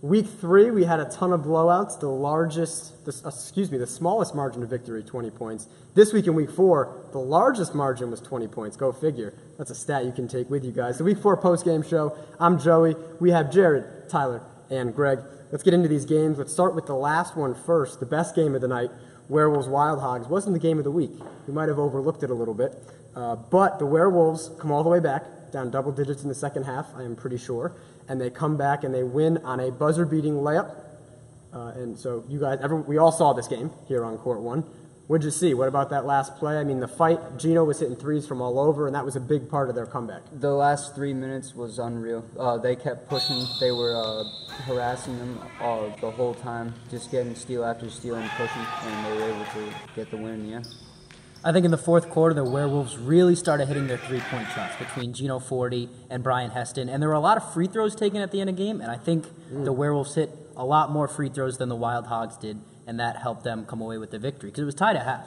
Week 3, we had a ton of blowouts. The smallest margin of victory, 20 points. This week in Week 4, the largest margin was 20 points. Go figure. That's a stat you can take with you guys. The Week 4 post-game show. I'm Joey. We have Jared, Tyler, and Greg. Let's get into these games. Let's start with the last one first, the best game of the night. Werewolves Wild Hogs wasn't the game of the week. We might have overlooked it a little bit. But the Werewolves come all the way back, down double digits in the second half, I am pretty sure. And they come back and they win on a buzzer-beating layup. And so you guys, we all saw this game here on Court 1. What'd you see? What about that last play? I mean, the fight, Gino was hitting threes from all over, and that was a big part of their comeback. The last 3 minutes was unreal. They kept pushing. They were harassing them the whole time, just getting steal after steal and pushing, and they were able to get the win in the end. I think in the fourth quarter, the Werewolves really started hitting their three-point shots between Gino Forti and Brian Heston. And there were a lot of free throws taken at the end of the game, and I think the Werewolves hit a lot more free throws than the Wild Hogs did, and that helped them come away with the victory. Because it was tied at half.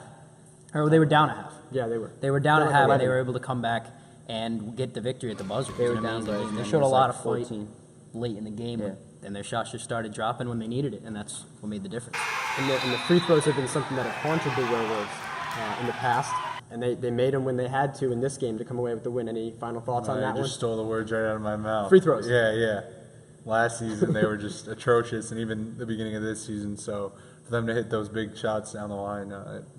Or they were down at half. Yeah, they were. They were down at half, and they were able to come back and get the victory at the buzzer. They were down by They showed a lot of fight 14. late in the game, and their shots just started dropping when they needed it, and that's what made the difference. And the free throws have been something that have haunted the Werewolves in the past, and they made them when they had to in this game to come away with the win. Any final thoughts on that one? You just stole the words right out of my mouth. Free throws. Yeah. Last season, they were just atrocious, and even the beginning of this season. So for them to hit those big shots down the line,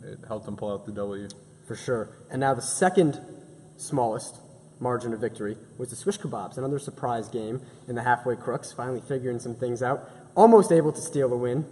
it helped them pull out the W. For sure. And now the second smallest margin of victory was the Swish Kebabs, another surprise game in the halfway crooks, finally figuring some things out. Almost able to steal the win,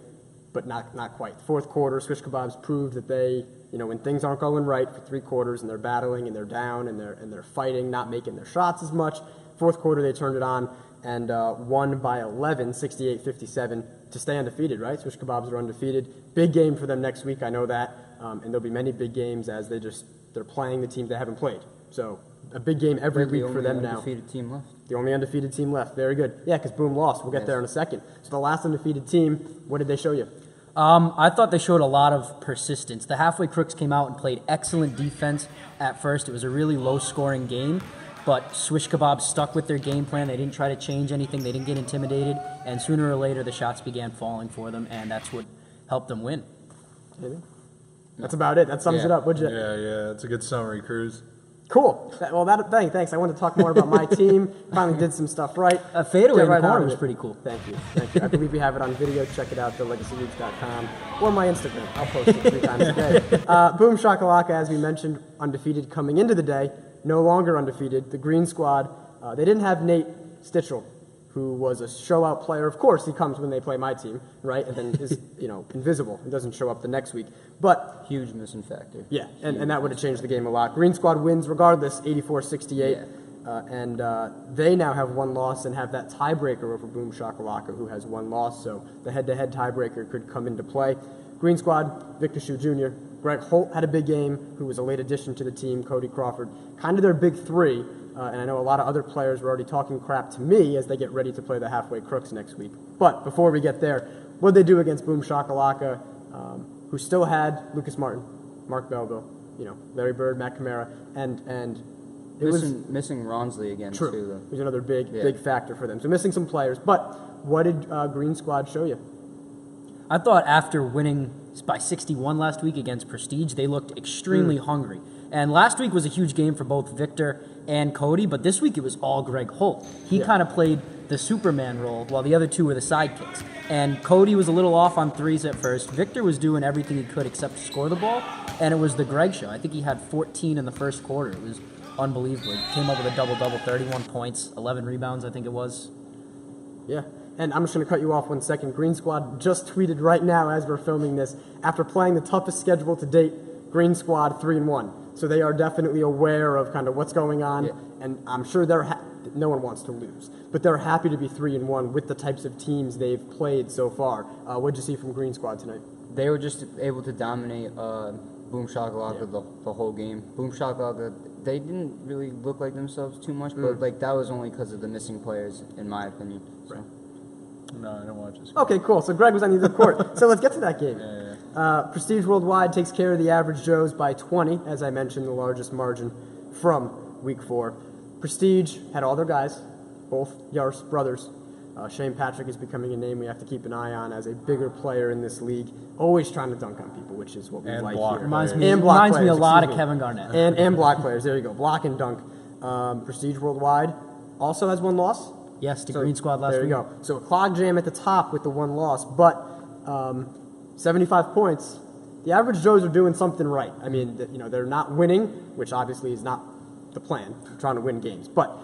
but not quite. Fourth quarter, Swish Kebabs proved that they, when things aren't going right for 3 quarters and they're battling and they're down and they're fighting, not making their shots as much. Fourth quarter, they turned it on and won by 11, 68-57, to stay undefeated, right? Swish Kebabs are undefeated. Big game for them next week, I know that. And there'll be many big games as they're playing the teams they haven't played. So a big game every week for them now. The only undefeated team left. The only undefeated team left. Very good. Yeah, because Boom lost. We'll get there in a second. So the last undefeated team, what did they show you? I thought they showed a lot of persistence. The halfway crooks came out and played excellent defense at first. It was a really low-scoring game, but Swish Kebabs stuck with their game plan. They didn't try to change anything. They didn't get intimidated, and sooner or later the shots began falling for them, and that's what helped them win. Anything? That's about it. That sums it up, would you? Yeah. It's a good summary, Cruz. Cool. Thanks. I want to talk more about my team. Finally did some stuff right. A fadeaway in the corner was pretty cool. Thank you. I believe we have it on video. Check it out, thelegacyleagues.com or my Instagram. I'll post it 3 times a day. Boom Shakalaka, as we mentioned, undefeated coming into the day. No longer undefeated. The Green Squad, they didn't have Nate Stitchell, who was a show-out player. Of course, he comes when they play my team, right? And then is, invisible and doesn't show up the next week. But huge missing factor. Yeah, and that would have changed the game a lot. Green Squad wins regardless, 84-68. And they now have 1 loss and have that tiebreaker over Boom Shakalaka, who has 1 loss. So the head-to-head tiebreaker could come into play. Green Squad, Victor Shue Jr., Greg Holt had a big game, who was a late addition to the team, Cody Crawford. Kind of their big 3. And I know a lot of other players were already talking crap to me as they get ready to play the halfway crooks next week. But before we get there, what did they do against Boom Shakalaka, who still had Lucas Martin, Mark Belleville, Larry Bird, Matt Camara, and it was missing Ronsley again. True. Too, though. It was another big factor for them. So missing some players. But what did Green Squad show you? I thought after winning by 61 last week against Prestige, they looked extremely hungry. And last week was a huge game for both Victor and Cody, but this week it was all Greg Holt. He kind of played the Superman role while the other 2 were the sidekicks. And Cody was a little off on threes at first. Victor was doing everything he could except score the ball, and it was the Greg show. I think he had 14 in the first quarter. It was unbelievable. He came up with a double-double, 31 points, 11 rebounds, I think it was. Yeah. And I'm just going to cut you off 1 second. Green Squad just tweeted right now as we're filming this, after playing the toughest schedule to date, Green Squad 3-1. So they are definitely aware of kind of what's going on, and I'm sure no one wants to lose, but they're happy to be 3-1 with the types of teams they've played so far. What'd you see from Green Squad tonight? They were just able to dominate Boom Shakalaka the whole game. Boom Shakalaka, they didn't really look like themselves too much, but that was only because of the missing players, in my opinion. So. Right. No, I didn't watch this game. Okay, cool. So Greg was on the other court. So let's get to that game. Yeah. Prestige Worldwide takes care of the Average Joes by 20, as I mentioned, the largest margin from Week 4. Prestige had all their guys, both Yars brothers, Shane Patrick is becoming a name we have to keep an eye on as a bigger player in this league, always trying to dunk on people, which is what we And like block here. Reminds players. me, And block reminds me a players, lot of excuse me. Kevin Garnett. And block players. There you go. Block and dunk. Prestige Worldwide also has one loss. Yes, the Green Squad last There week. you go. So a clog jam at the top with the one loss, but 75 points. The average Joes are doing something right. I mean, they're not winning, which obviously is not the plan, trying to win games. But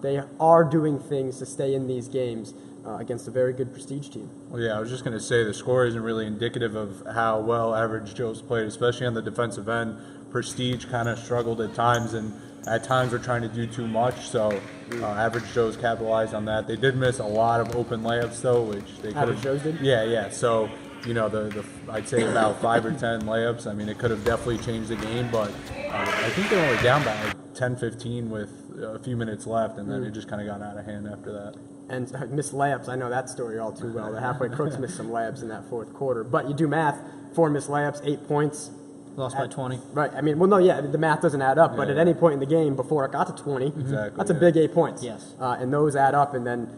they are doing things to stay in these games against a very good Prestige team. Well, yeah, I was just going to say the score isn't really indicative of how well average Joe's played, especially on the defensive end. Prestige kind of struggled at times, and at times we're trying to do too much, so average Joe's capitalized on that. They did miss a lot of open layups, though, which they could have. Average Joe's did? Yeah. So, I'd say about 5 or 10 layups. I mean, it could have definitely changed the game, but I think they were only down by like 10, 15 with a few minutes left, and then it just kind of got out of hand after that. And missed layups. I know that story all too well. The halfway crooks missed some layups in that fourth quarter. But you do math, 4 missed layups, 8 points. Lost by 20. Right. I mean, the math doesn't add up, but Yeah. at any point in the game before it got to 20, Exactly, that's a yeah. big 8 points. Yes. And those add up, and then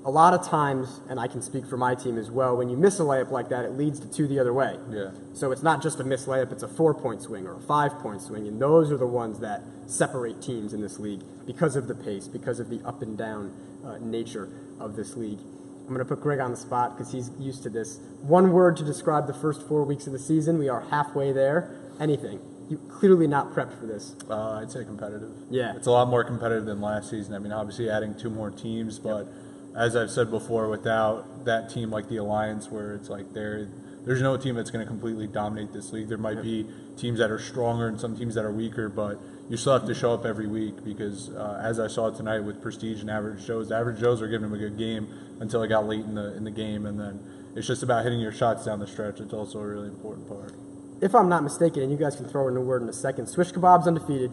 a lot of times, and I can speak for my team as well, when you miss a layup like that, it leads to 2 the other way. Yeah. So it's not just a missed layup, it's a 4-point swing or a 5-point swing, and those are the ones that separate teams in this league because of the pace, because of the up and down nature of this league. I'm going to put Greg on the spot because he's used to this. One word to describe the first 4 weeks of the season. We are halfway there. Anything. You clearly not prepped for this. I'd say competitive. Yeah. It's a lot more competitive than last season. I mean, obviously adding 2 more teams, but as I've said before, without that team like the Alliance, where it's like there's no team that's going to completely dominate this league. There might be teams that are stronger and some teams that are weaker, but you still have to show up every week because as I saw tonight with Prestige and Average Joe's, the Average Joe's are giving them a good game until it got late in the game, and then it's just about hitting your shots down the stretch. It's also a really important part. If I'm not mistaken, and you guys can throw in a word in a second, Swish Kebab's undefeated,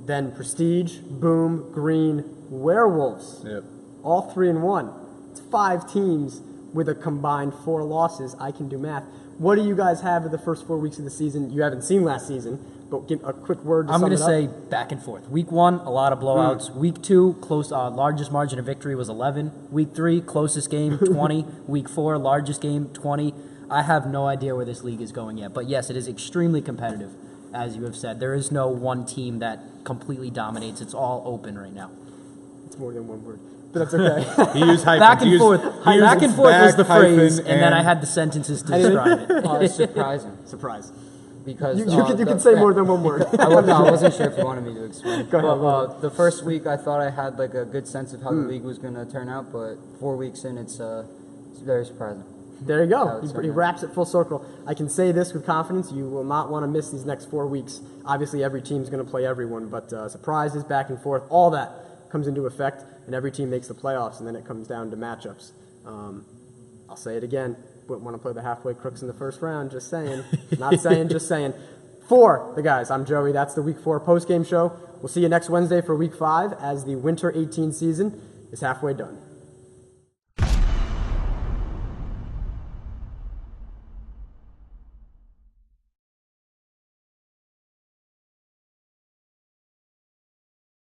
then Prestige, Boom, Green, Werewolves. Yep. All 3-1. It's 5 teams with a combined 4 losses. I can do math. What do you guys have of the first 4 weeks of the season? You haven't seen last season, but give a quick word to I'm sum going it to up. say back and forth. Week 1, a lot of blowouts. Week 2, close. Largest margin of victory was 11. Week 3, closest game 20. Week 4, largest game 20. I have no idea where this league is going yet, but yes, it is extremely competitive, as you have said. There is no one team that completely dominates. It's all open right now. It's more than one word, but that's okay. He used hyphens. Back and He used- forth. he used Back and forth was the back, hyphen, phrase, and then I had the sentences to describe it. It's surprising Surprise. because You can say more than one word. I wasn't sure if you wanted me to explain. Go ahead, But the first week, I thought I had like a good sense of how the league was going to turn out, but 4 weeks in, it's very surprising. There you How go. it's He done. wraps it full circle. I can say this with confidence. You will not want to miss these next 4 weeks. Obviously, every team's going to play everyone, but surprises, back and forth, all that comes into effect, and every team makes the playoffs, and then it comes down to matchups. I'll say it again. Wouldn't want to play the halfway crooks in the first round. Just saying. Not saying, just saying. For the guys, I'm Joey. That's the Week 4 postgame show. We'll see you next Wednesday for Week 5 as the Winter 18 season is halfway done.